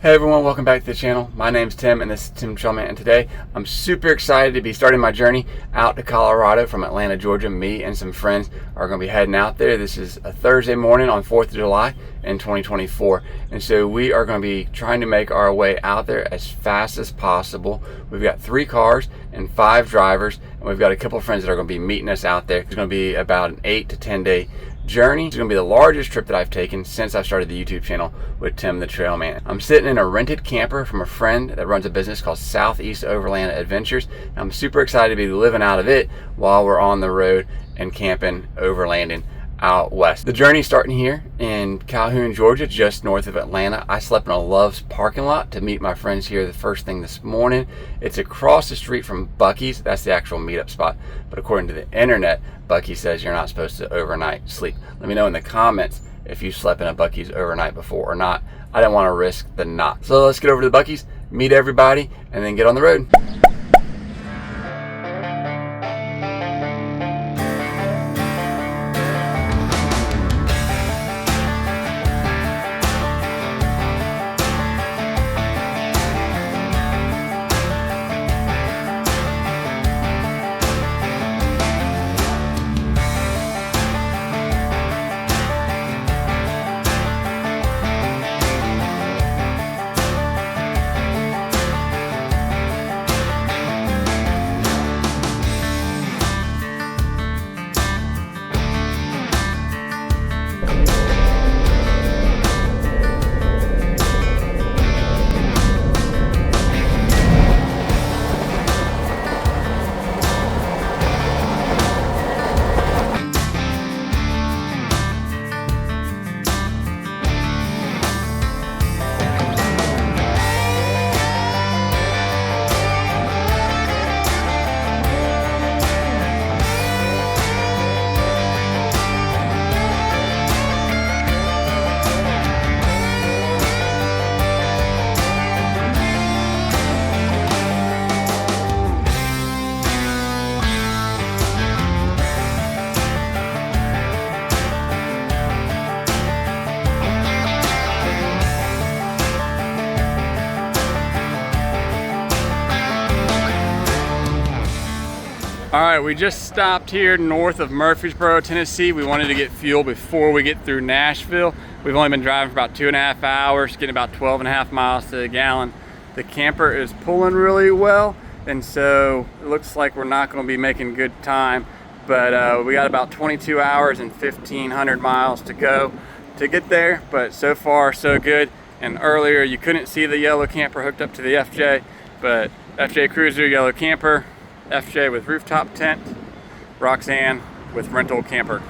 Hey everyone, welcome back to the channel. My name's Tim and this is Tim Trailman, and today I'm super excited to be starting my journey out to Colorado from Atlanta, Georgia. Me and some friends are going to be heading out there. This is a Thursday morning on 4th of July in 2024, and so we are going to be trying to make our way out there as fast as possible. We've got 3 cars and 5 drivers, and we've got a couple of friends that are going to be meeting us out there. It's going to be about an 8 to 10 day journey. It's going to be the largest trip that I've taken since I started the YouTube channel with Tim the Trailman. I'm sitting in a rented camper from a friend that runs a business called Southeast Overland Adventures. I'm super excited to be living out of it while we're on the road and camping, overlanding out west. The journey starting here in Calhoun, Georgia, just north of Atlanta. I slept in a Love's parking lot to meet my friends here the first thing this morning. It's across the street from Buc-ee's. That's the actual meetup spot. But according to the internet, Buc-ee's says you're not supposed to overnight sleep. Let me know in the comments if you slept in a Buc-ee's overnight before or not. I don't want to risk the not. So let's get over to the Buc-ee's, meet everybody, and then get on the road. All right, we just stopped here north of Murfreesboro, Tennessee. We wanted to get fuel before we get through Nashville. We've only been driving for about 2.5 hours, getting about 12.5 miles to the gallon. The camper is pulling really well, and so it looks like we're not going to be making good time, but we got about 22 hours and 1,500 miles to go to get there, but so far so good. And earlier you couldn't see the yellow camper hooked up to the FJ, but FJ Cruiser, yellow camper, FJ with rooftop tent, Roxanne with rental camper.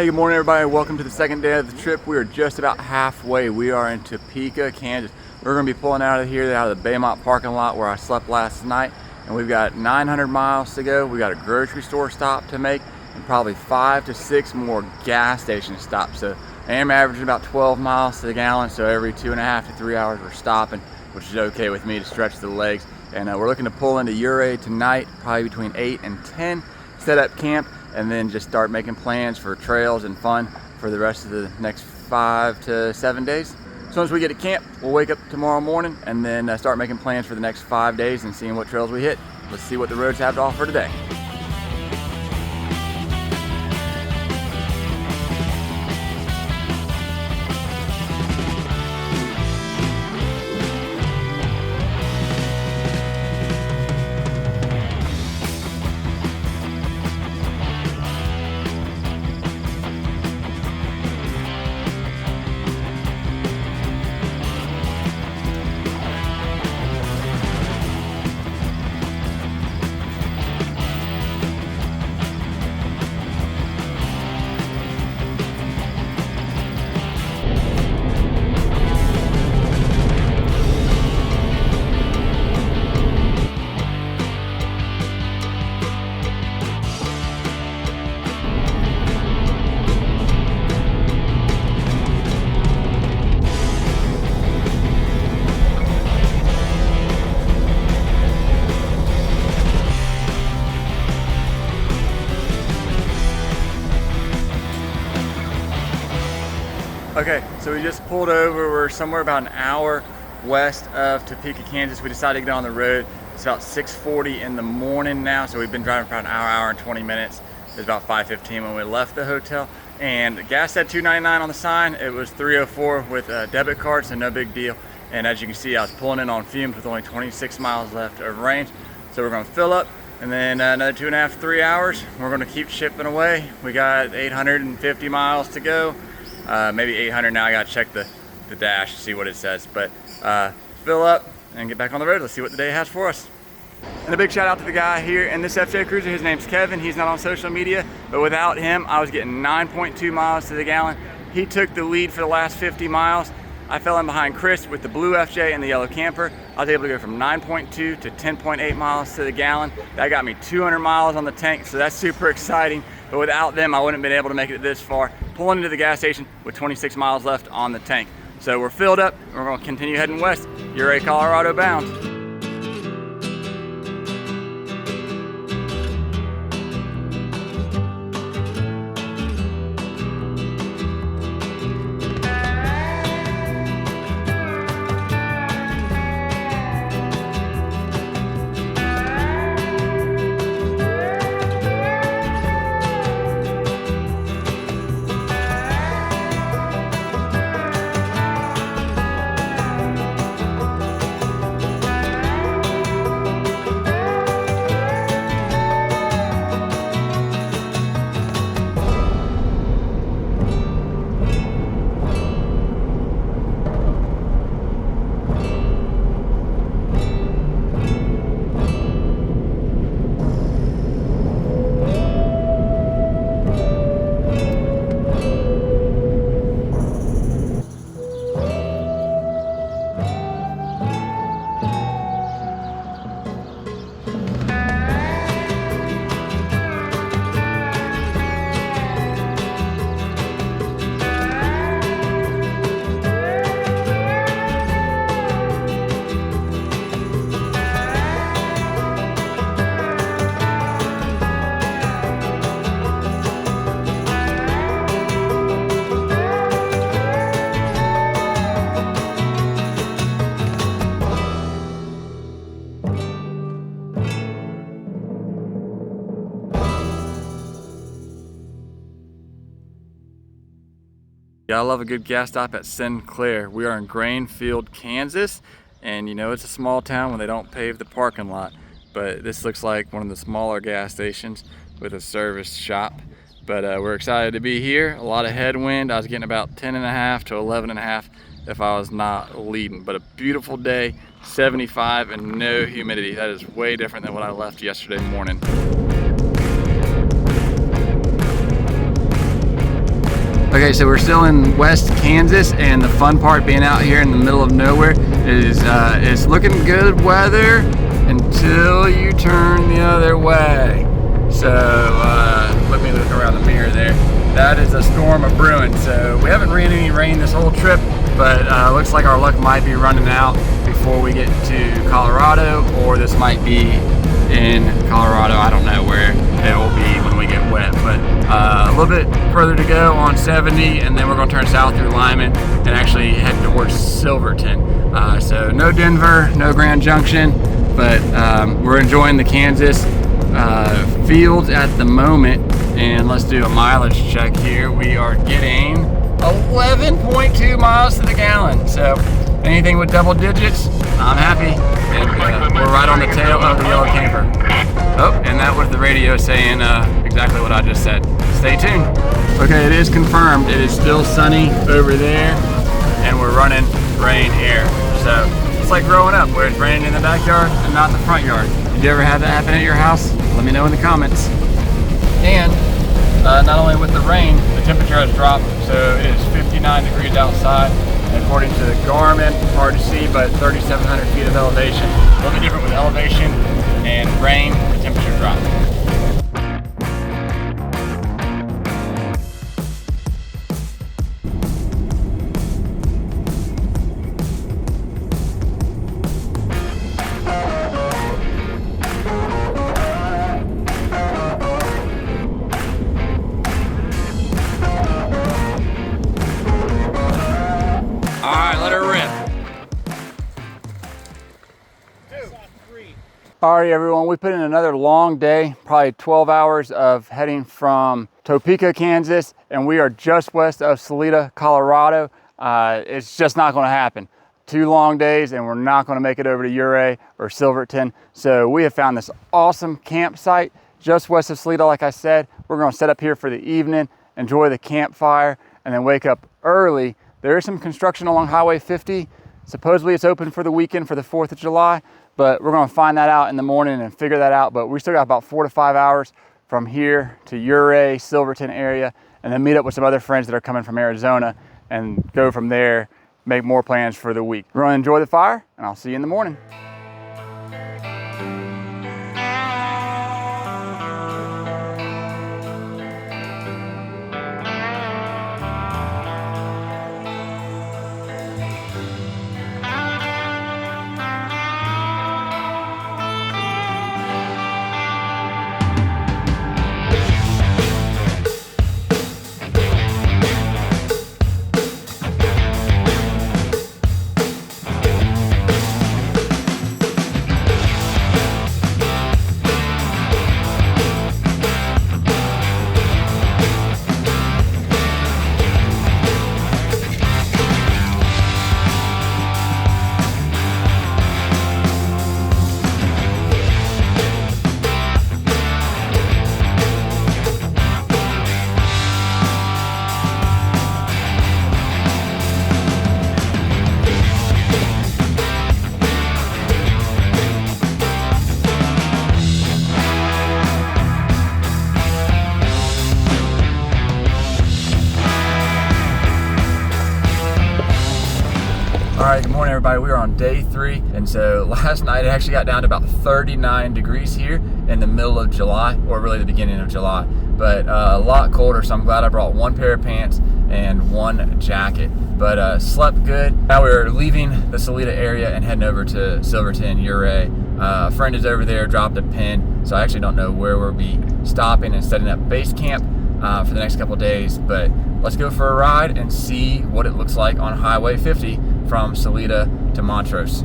Hey, good morning everybody. Welcome to the second day of the trip. We are just about halfway. We are in Topeka, Kansas. We're going to be pulling out of here, out of the Baymont parking lot where I slept last night. And we've got 900 miles to go. We got a grocery store stop to make and probably 5 to 6 more gas station stops. So I am averaging about 12 miles to the gallon. So every 2.5 to 3 hours we're stopping, which is okay with me to stretch the legs. And we're looking to pull into Ouray tonight, probably between 8 and 10, set up camp, and then just start making plans for trails and fun for the rest of the next 5 to 7 days. As soon as we get to camp, we'll wake up tomorrow morning and then start making plans for the next 5 days and seeing what trails we hit. Let's see what the roads have to offer today. Okay, so we just pulled over. We're somewhere about an hour west of Topeka, Kansas. We decided to get on the road. It's about 6:40 in the morning now, so we've been driving for about an hour and 20 minutes. It was about 5:15 when we left the hotel. And the gas said $2.99 on the sign. It was $3.04 with a debit card, so no big deal. And as you can see, I was pulling in on fumes with only 26 miles left of range. So we're gonna fill up, and then another 2.5 to 3 hours. We're gonna keep shipping away. We got 850 miles to go. Maybe 800 now. I gotta check the dash to see what it says, but fill up and get back on the road. Let's see what the day has for us. And a big shout out to the guy here in this FJ Cruiser. His name's Kevin. He's not on social media, but without him I was getting 9.2 miles to the gallon. He took the lead for the last 50 miles. I fell in behind Chris with the blue FJ and the yellow camper. I was able to go from 9.2 to 10.8 miles to the gallon. That got me 200 miles on the tank, so that's super exciting. But without them, I wouldn't have been able to make it this far. Pulling into the gas station with 26 miles left on the tank. So we're filled up, and we're gonna continue heading west, Ouray, Colorado bound. Yeah, I love a good gas stop at Sinclair. We are in Grainfield, Kansas, and you know it's a small town when they don't pave the parking lot, but this looks like one of the smaller gas stations with a service shop. But we're excited to be here. A lot of headwind. I was getting about 10.5 to 11.5 if I was not leading, but a beautiful day, 75 and no humidity. That is way different than what I left yesterday morning. Okay, so we're still in West Kansas, and the fun part being out here in the middle of nowhere is it's looking good weather until you turn the other way. So let me look around the mirror there. That is a storm of brewing. So we haven't ran any rain this whole trip, but looks like our luck might be running out before we get to Colorado, or this might be in Colorado. I don't know where it will be when we get wet, but a little bit further to go on 70, and then we're going to turn south through Lyman and actually head towards Silverton. So no Denver, no Grand Junction, but we're enjoying the Kansas fields at the moment. And let's do a mileage check here. We are getting 11.2 miles to the gallon. So anything with double digits, I'm happy. And we're right on the tail of the yellow camper. Oh, and that was the radio saying exactly what I just said. Stay tuned. Okay, it is confirmed. It is still sunny over there, and we're running rain here. So it's like growing up, where it's raining in the backyard and not in the front yard. Did you ever have that happen at your house? Let me know in the comments. And not only with the rain, the temperature has dropped, so it is 59 degrees outside. According to the Garmin, hard to see, but 3,700 feet of elevation. A little bit different with elevation and rain, the temperature dropped. Alright everyone, we put in another long day, probably 12 hours of heading from Topeka, Kansas, and we are just west of Salida, Colorado. It's just not going to happen. 2 long days and we're not going to make it over to Ouray or Silverton. So we have found this awesome campsite just west of Salida. Like I said, we're going to set up here for the evening, enjoy the campfire, and then wake up early. There is some construction along Highway 50. Supposedly it's open for the weekend for the 4th of July. But we're going to find that out in the morning and figure that out. But we still got about 4 to 5 hours from here to Ouray, Silverton area, and then meet up with some other friends that are coming from Arizona and go from there, make more plans for the week. We're going to enjoy the fire, and I'll see you in the morning. Alright, good morning everybody. We are on day 3, and so last night it actually got down to about 39 degrees here in the middle of July, or really the beginning of July, but a lot colder, so I'm glad I brought 1 pair of pants and 1 jacket, but slept good. Now we're leaving the Salida area and heading over to Silverton, Ouray. A friend is over there, dropped a pin, so I actually don't know where we'll be stopping and setting up base camp for the next couple days, but let's go for a ride and see what it looks like on Highway 50 from Salida to Montrose.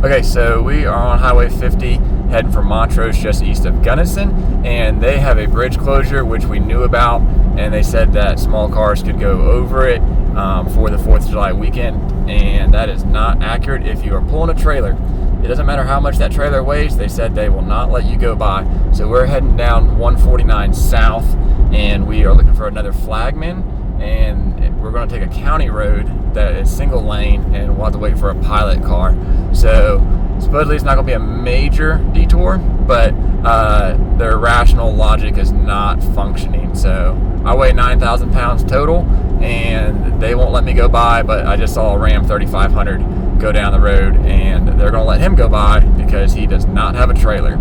Okay, so we are on Highway 50 heading for Montrose, just east of Gunnison, and they have a bridge closure, which we knew about, and they said that small cars could go over it for the 4th of July weekend, and that is not accurate. If you are pulling a trailer, it doesn't matter how much that trailer weighs, they said they will not let you go by. So we're heading down 149 south, and we are looking for another flagman, and we're going to take a county road that is single lane, and we'll have to wait for a pilot car. So supposedly it's not going to be a major detour, but their rational logic is not functioning. So I weigh 9,000 pounds total, and they won't let me go by, but I just saw a Ram 3500 go down the road, and they're going to let him go by because he does not have a trailer,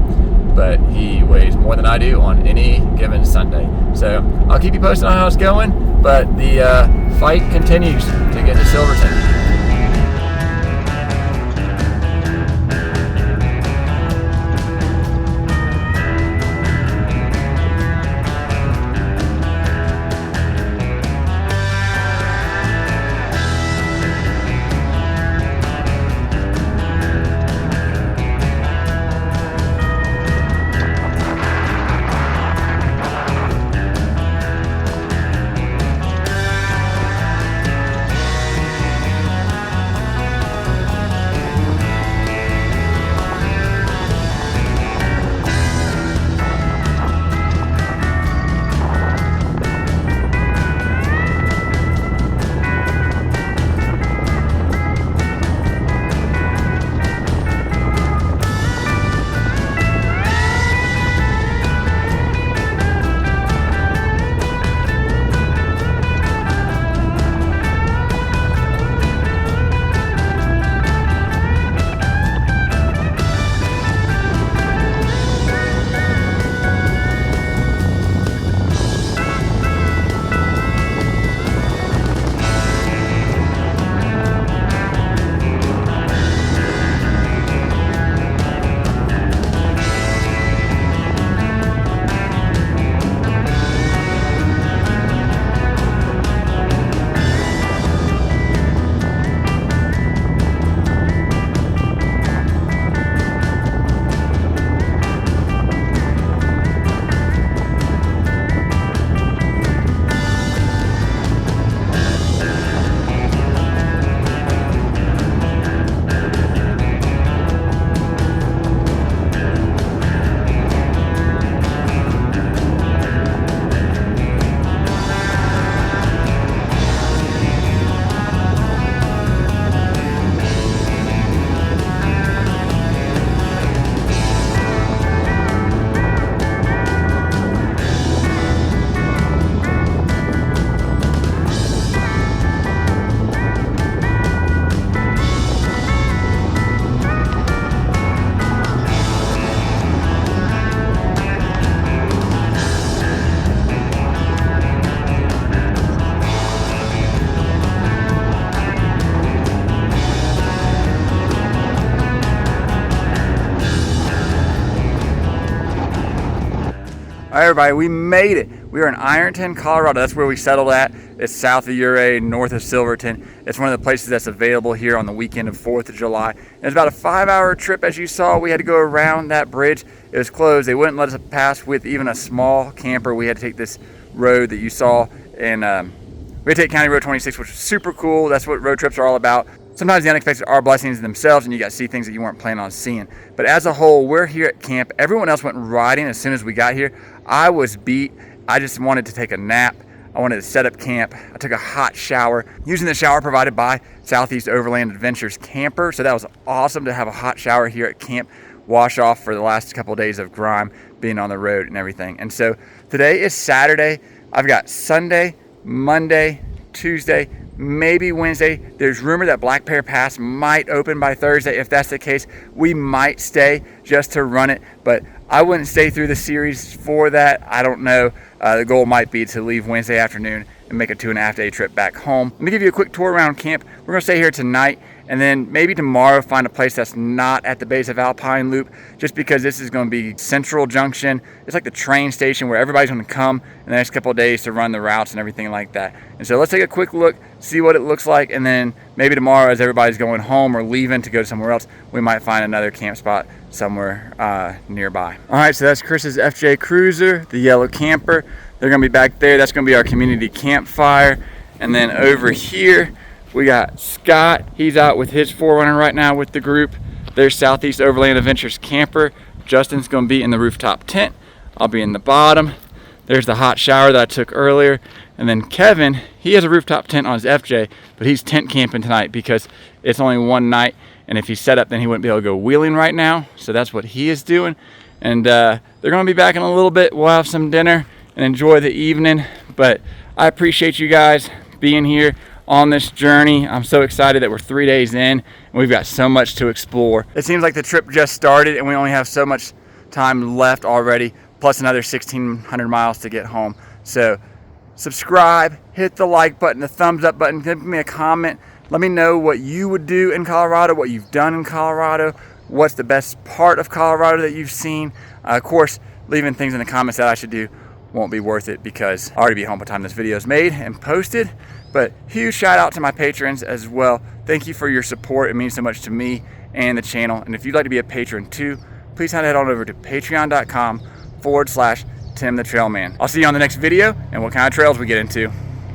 but he weighs more than I do on any given Sunday. So I'll keep you posted on how it's going, but the fight continues to get to Silverton. All right, everybody, we made it. We are in Ironon, Colorado. That's where we settled at. It's south of Ouray, north of Silverton. It's one of the places that's available here on the weekend of 4th of July. And it's about a 5-hour trip, as you saw. We had to go around that bridge. It was closed. They wouldn't let us pass with even a small camper. We had to take this road that you saw, and we had to take County Road 26, which was super cool. That's what road trips are all about. Sometimes the unexpected are blessings themselves, and you got to see things that you weren't planning on seeing. But as a whole, we're here at camp. Everyone else went riding as soon as we got here. I was beat. I just wanted to take a nap. I wanted to set up camp. I took a hot shower using the shower provided by Southeast Overland Adventures camper. So that was awesome to have a hot shower here at camp, wash off for the last couple of days of grime being on the road and everything. And so today is Saturday. I've got Sunday, Monday, Tuesday, maybe Wednesday. There's rumor that Black Bear Pass might open by Thursday. If that's the case, we might stay just to run it, but I wouldn't stay through the series for that. I don't know. The goal might be to leave Wednesday afternoon and make a 2.5-day trip back home. Let me give you a quick tour around camp. We're gonna stay here tonight, and then maybe tomorrow find a place that's not at the base of Alpine Loop, just because this is going to be Central Junction. It's like the train station where everybody's going to come in the next couple of days to run the routes and everything like that. And so let's take a quick look, see what it looks like, and then maybe tomorrow, as everybody's going home or leaving to go somewhere else, we might find another camp spot somewhere nearby. All right, so that's Chris's FJ Cruiser, the yellow camper. They're gonna be back there. That's gonna be our community campfire. And then over here, we got Scott. He's out with his 4Runner right now with the group. There's Southeast Overland Adventures camper. Justin's gonna be in the rooftop tent. I'll be in the bottom. There's the hot shower that I took earlier. And then Kevin, he has a rooftop tent on his FJ, but he's tent camping tonight because it's only one night. And if he's set up, then he wouldn't be able to go wheeling right now. So that's what he is doing. And they're gonna be back in a little bit. We'll have some dinner and enjoy the evening. But I appreciate you guys being here on this journey. I'm so excited that we're 3 days in and we've got so much to explore. It seems like the trip just started and we only have so much time left already, plus another 1,600 miles to get home. So subscribe, hit the like button, the thumbs up button, give me a comment. Let me know what you would do in Colorado, what you've done in Colorado, what's the best part of Colorado that you've seen. Of course, leaving things in the comments that I should do won't be worth it because I'll already be home by the time this video is made and posted. But huge shout out to my patrons as well. Thank you for your support. It means so much to me and the channel. And if you'd like to be a patron too, please head on over to patreon.com/Tim the Trailman. I'll see you on the next video and what kind of trails we get into.